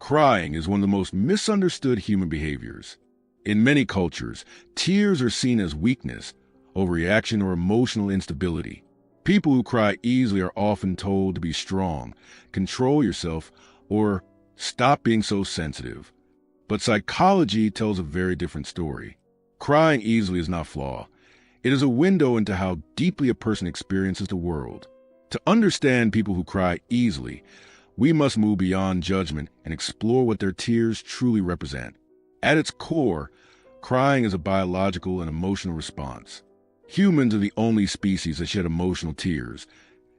Crying is one of the most misunderstood human behaviors. In many cultures, tears are seen as weakness, overreaction, or emotional instability. People who cry easily are often told to be strong, control yourself, or stop being so sensitive. But psychology tells a very different story. Crying easily is not flaw. It is a window into how deeply a person experiences the world. To understand people who cry easily, we must move beyond judgment and explore what their tears truly represent. At its core, crying is a biological and emotional response. Humans are the only species that shed emotional tears,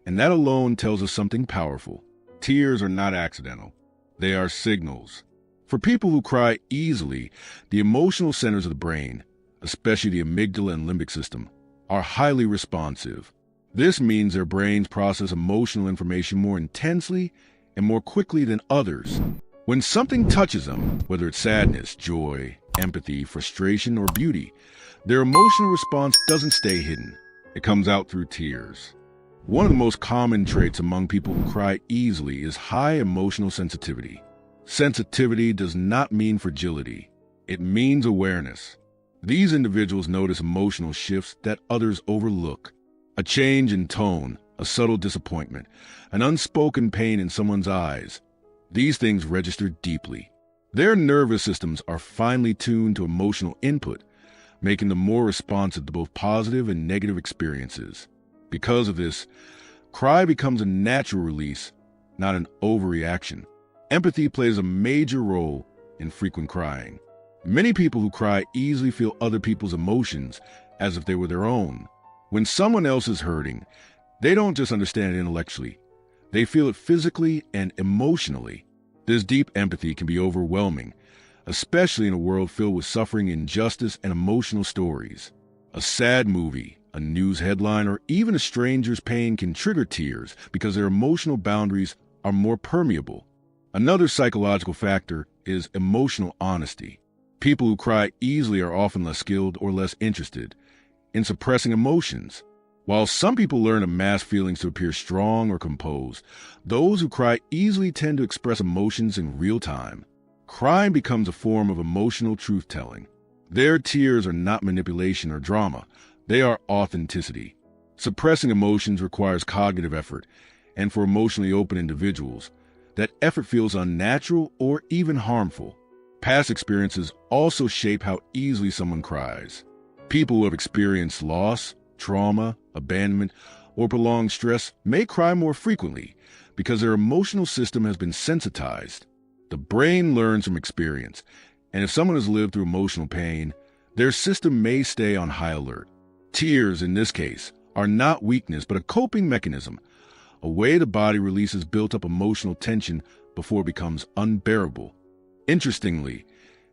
and that alone tells us something powerful. Tears are not accidental. They are signals. For people who cry easily, the emotional centers of the brain, especially the amygdala and limbic system, are highly responsive. This means their brains process emotional information more intensely and more quickly than others. When something touches them, whether it's sadness, joy, empathy, frustration, or beauty, their emotional response doesn't stay hidden. It comes out through tears. One of the most common traits among people who cry easily is high emotional sensitivity. Sensitivity does not mean fragility. It means awareness. These individuals notice emotional shifts that others overlook. A change in tone, a subtle disappointment, an unspoken pain in someone's eyes. These things register deeply. Their nervous systems are finely tuned to emotional input, making them more responsive to both positive and negative experiences. Because of this, cry becomes a natural release, not an overreaction. Empathy plays a major role in frequent crying. Many people who cry easily feel other people's emotions as if they were their own. When someone else is hurting, they don't just understand it intellectually. They feel it physically and emotionally. This deep empathy can be overwhelming, especially in a world filled with suffering, injustice, and emotional stories. A sad movie, a news headline, or even a stranger's pain can trigger tears because their emotional boundaries are more permeable. Another psychological factor is emotional honesty. People who cry easily are often less skilled or less interested in suppressing emotions. While some people learn to mask feelings to appear strong or composed, those who cry easily tend to express emotions in real time. Crying becomes a form of emotional truth-telling. Their tears are not manipulation or drama. They are authenticity. Suppressing emotions requires cognitive effort, and for emotionally open individuals, that effort feels unnatural or even harmful. Past experiences also shape how easily someone cries. People who have experienced loss, trauma, abandonment, or prolonged stress may cry more frequently because their emotional system has been sensitized. The brain learns from experience, and if someone has lived through emotional pain, their system may stay on high alert. Tears, in this case, are not weakness but a coping mechanism, a way the body releases built-up emotional tension before it becomes unbearable. Interestingly,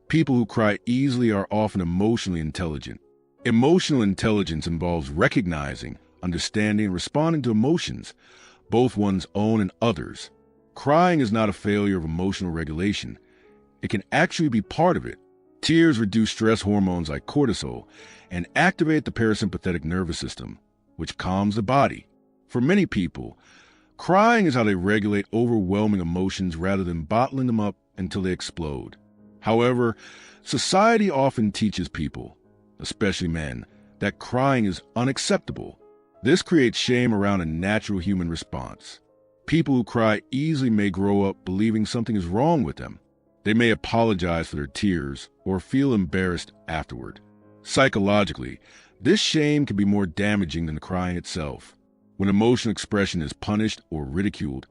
people who cry easily are often emotionally intelligent. Emotional intelligence involves recognizing, understanding, and responding to emotions, both one's own and others. Crying is not a failure of emotional regulation. It can actually be part of it. Tears reduce stress hormones like cortisol and activate the parasympathetic nervous system, which calms the body. For many people, crying is how they regulate overwhelming emotions rather than bottling them up until they explode. However, society often teaches people, especially men, that crying is unacceptable. This creates shame around a natural human response. People who cry easily may grow up believing something is wrong with them. They may apologize for their tears or feel embarrassed afterward. Psychologically, this shame can be more damaging than the crying itself. When emotional expression is punished or ridiculed,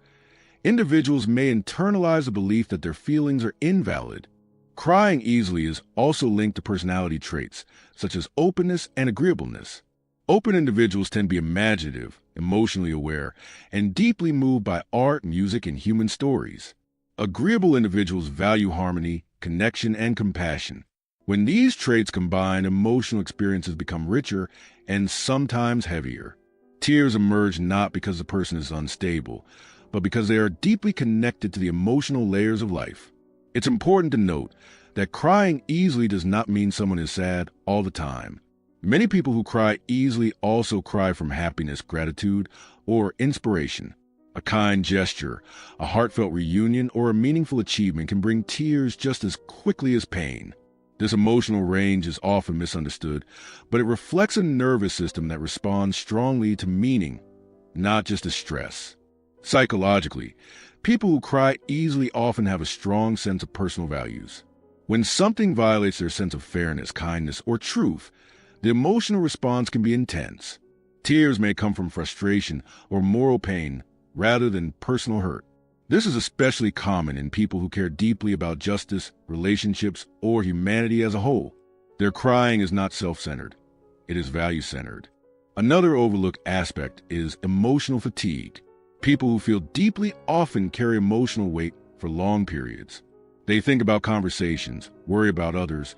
individuals may internalize the belief that their feelings are invalid. Crying easily is also linked to personality traits, such as openness and agreeableness. Open individuals tend to be imaginative, emotionally aware, and deeply moved by art, music, and human stories. Agreeable individuals value harmony, connection, and compassion. When these traits combine, emotional experiences become richer and sometimes heavier. Tears emerge not because the person is unstable, but because they are deeply connected to the emotional layers of life. It's important to note that crying easily does not mean someone is sad all the time. Many people who cry easily also cry from happiness, gratitude, or inspiration. A kind gesture, a heartfelt reunion, or a meaningful achievement can bring tears just as quickly as pain. This emotional range is often misunderstood, but it reflects a nervous system that responds strongly to meaning, not just to stress. Psychologically, people who cry easily often have a strong sense of personal values. When something violates their sense of fairness, kindness, or truth, the emotional response can be intense. Tears may come from frustration or moral pain rather than personal hurt. This is especially common in people who care deeply about justice, relationships, or humanity as a whole. Their crying is not self-centered. It is value-centered. Another overlooked aspect is emotional fatigue. People who feel deeply often carry emotional weight for long periods. They think about conversations, worry about others,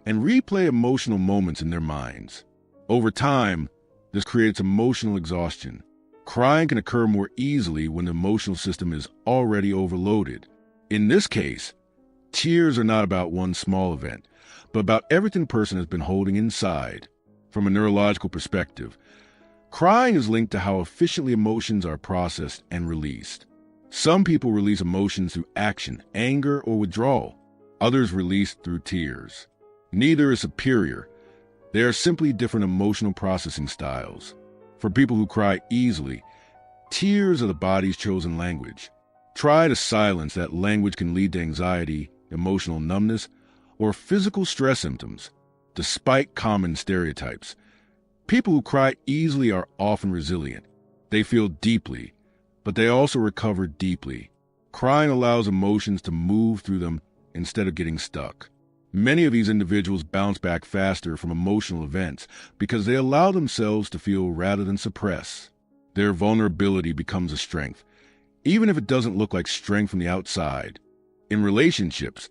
and replay emotional moments in their minds. Over time, this creates emotional exhaustion. Crying can occur more easily when the emotional system is already overloaded. In this case, tears are not about one small event, but about everything the person has been holding inside. From a neurological perspective, crying is linked to how efficiently emotions are processed and released. Some people release emotions through action, anger, or withdrawal. Others release through tears. Neither is superior. They are simply different emotional processing styles. For people who cry easily, tears are the body's chosen language. Try to silence that language can lead to anxiety, emotional numbness, or physical stress symptoms. Despite common stereotypes, people who cry easily are often resilient. They feel deeply, but they also recover deeply. Crying allows emotions to move through them instead of getting stuck. Many of these individuals bounce back faster from emotional events because they allow themselves to feel rather than suppress. Their vulnerability becomes a strength, even if it doesn't look like strength from the outside. In relationships,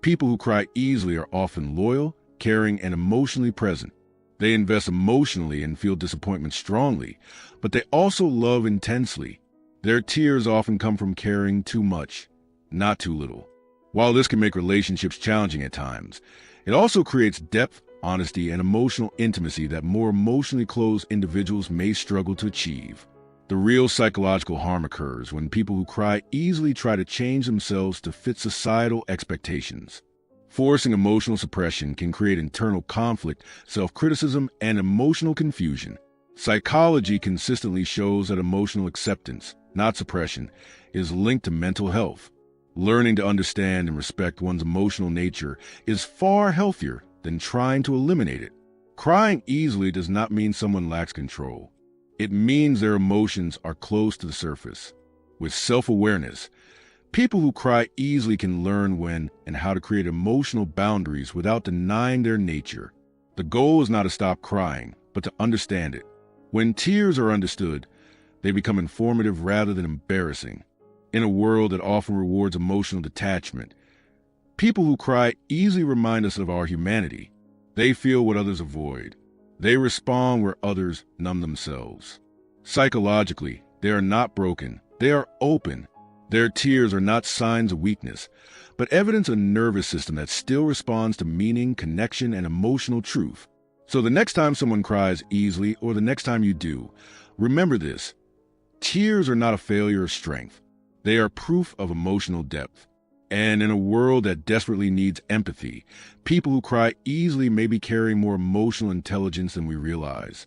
people who cry easily are often loyal, caring, and emotionally present. They invest emotionally and feel disappointment strongly, but they also love intensely. Their tears often come from caring too much, not too little. While this can make relationships challenging at times, it also creates depth, honesty, and emotional intimacy that more emotionally closed individuals may struggle to achieve. The real psychological harm occurs when people who cry easily try to change themselves to fit societal expectations. Forcing emotional suppression can create internal conflict, self-criticism, and emotional confusion. Psychology consistently shows that emotional acceptance, not suppression, is linked to mental health. Learning to understand and respect one's emotional nature is far healthier than trying to eliminate it. Crying easily does not mean someone lacks control. It means their emotions are close to the surface. With self-awareness, people who cry easily can learn when and how to create emotional boundaries without denying their nature. The goal is not to stop crying, but to understand it. When tears are understood, they become informative rather than embarrassing. In a world that often rewards emotional detachment, people who cry easily remind us of our humanity. They feel what others avoid. They respond where others numb themselves. Psychologically, they are not broken. They are open. Their tears are not signs of weakness, but evidence of a nervous system that still responds to meaning, connection, and emotional truth. So the next time someone cries easily, or the next time you do, remember this. Tears are not a failure of strength. They are proof of emotional depth. And in a world that desperately needs empathy, people who cry easily may be carrying more emotional intelligence than we realize.